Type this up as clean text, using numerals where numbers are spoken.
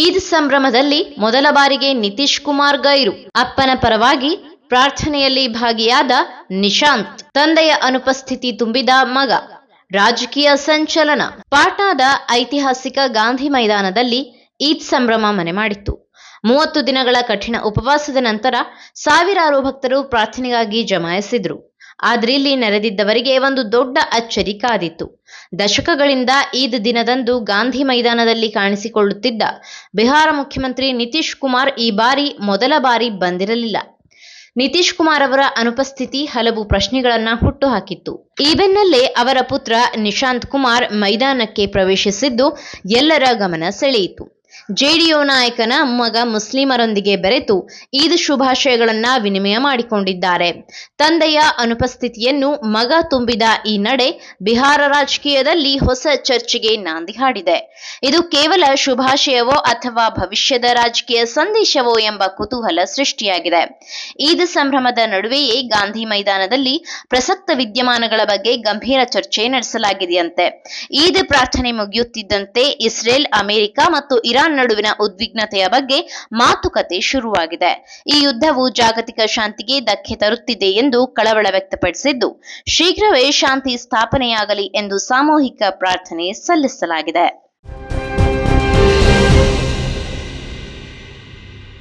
ಈದ್ ಸಂಭ್ರಮದಲ್ಲಿ ಮೊದಲ ಬಾರಿಗೆ ನಿತೀಶ್ ಕುಮಾರ್ ಗೈರು. ಅಪ್ಪನ ಪರವಾಗಿ ಪ್ರಾರ್ಥನೆಯಲ್ಲಿ ಭಾಗಿಯಾದ ನಿಶಾಂತ್. ತಂದೆಯ ಅನುಪಸ್ಥಿತಿ ತುಂಬಿದ ಮಗ. ರಾಜಕೀಯ ಸಂಚಲನ. ಪಾಟ್ನಾದ ಐತಿಹಾಸಿಕ ಗಾಂಧಿ ಮೈದಾನದಲ್ಲಿ ಈದ್ ಸಂಭ್ರಮ ಮನೆ ಮಾಡಿತ್ತು. 30 ದಿನಗಳ ಕಠಿಣ ಉಪವಾಸದ ನಂತರ ಸಾವಿರಾರು ಭಕ್ತರು ಪ್ರಾರ್ಥನೆಗಾಗಿ ಜಮಾಯಿಸಿದ್ರು. ಆದ್ರೆ ಇಲ್ಲಿ ನೆರೆದಿದ್ದವರಿಗೆ ಒಂದು ದೊಡ್ಡ ಅಚ್ಚರಿ ಕಾದಿತ್ತು. ದಶಕಗಳಿಂದ ಈದ್ ದಿನದಂದು ಗಾಂಧಿ ಮೈದಾನದಲ್ಲಿ ಕಾಣಿಸಿಕೊಳ್ಳುತ್ತಿದ್ದ ಬಿಹಾರ ಮುಖ್ಯಮಂತ್ರಿ ನಿತೀಶ್ ಕುಮಾರ್ ಈ ಬಾರಿ ಮೊದಲ ಬಾರಿ ಬಂದಿರಲಿಲ್ಲ. ನಿತೀಶ್ ಕುಮಾರ್ ಅವರ ಅನುಪಸ್ಥಿತಿ ಹಲವು ಪ್ರಶ್ನೆಗಳನ್ನ ಹುಟ್ಟುಹಾಕಿತ್ತು. ಈ ಬೆನ್ನಲ್ಲೇ ಅವರ ಪುತ್ರ ನಿಶಾಂತ್ ಕುಮಾರ್ ಮೈದಾನಕ್ಕೆ ಪ್ರವೇಶಿಸಿದ್ದು ಎಲ್ಲರ ಗಮನ ಸೆಳೆಯಿತು. ಜೆಡಿಯು ನಾಯಕನ ಮಗ ಮುಸ್ಲಿಮರೊಂದಿಗೆ ಬೆರೆತು ಈದ್ ಶುಭಾಶಯಗಳನ್ನ ವಿನಿಮಯ ಮಾಡಿಕೊಂಡಿದ್ದಾರೆ. ತಂದೆಯ ಅನುಪಸ್ಥಿತಿಯನ್ನು ಮಗ ತುಂಬಿದ ಈ ನಡೆ ಬಿಹಾರ ರಾಜಕೀಯದಲ್ಲಿ ಹೊಸ ಚರ್ಚೆಗೆ ನಾಂದಿ ಹಾಡಿದೆ. ಇದು ಕೇವಲ ಶುಭಾಶಯವೋ ಅಥವಾ ಭವಿಷ್ಯದ ರಾಜಕೀಯ ಸಂದೇಶವೋ ಎಂಬ ಕುತೂಹಲ ಸೃಷ್ಟಿಯಾಗಿದೆ. ಈದ್ ಸಂಭ್ರಮದ ನಡುವೆಯೇ ಗಾಂಧಿ ಮೈದಾನದಲ್ಲಿ ಪ್ರಸಕ್ತ ವಿದ್ಯಮಾನಗಳ ಬಗ್ಗೆ ಗಂಭೀರ ಚರ್ಚೆ ನಡೆಸಲಾಗಿದೆಯಂತೆ. ಈದ್ ಪ್ರಾರ್ಥನೆ ಮುಗಿಯುತ್ತಿದ್ದಂತೆ ಇಸ್ರೇಲ್, ಅಮೆರಿಕ ಮತ್ತು ಇರಾನ್ ನಡುವಿನ ಉದ್ವಿಗ್ನತೆಯ ಬಗ್ಗೆ ಮಾತುಕತೆ ಶುರುವಾಗಿದೆ. ಈ ಯುದ್ಧವು ಜಾಗತಿಕ ಶಾಂತಿಗೆ ಧಕ್ಕೆ ತರುತ್ತಿದೆ ಎಂದು ಕಳವಳ ವ್ಯಕ್ತಪಡಿಸಿದ್ದು, ಶೀಘ್ರವೇ ಶಾಂತಿ ಸ್ಥಾಪನೆಯಾಗಲಿ ಎಂದು ಸಾಮೂಹಿಕ ಪ್ರಾರ್ಥನೆ ಸಲ್ಲಿಸಲಾಗಿದೆ.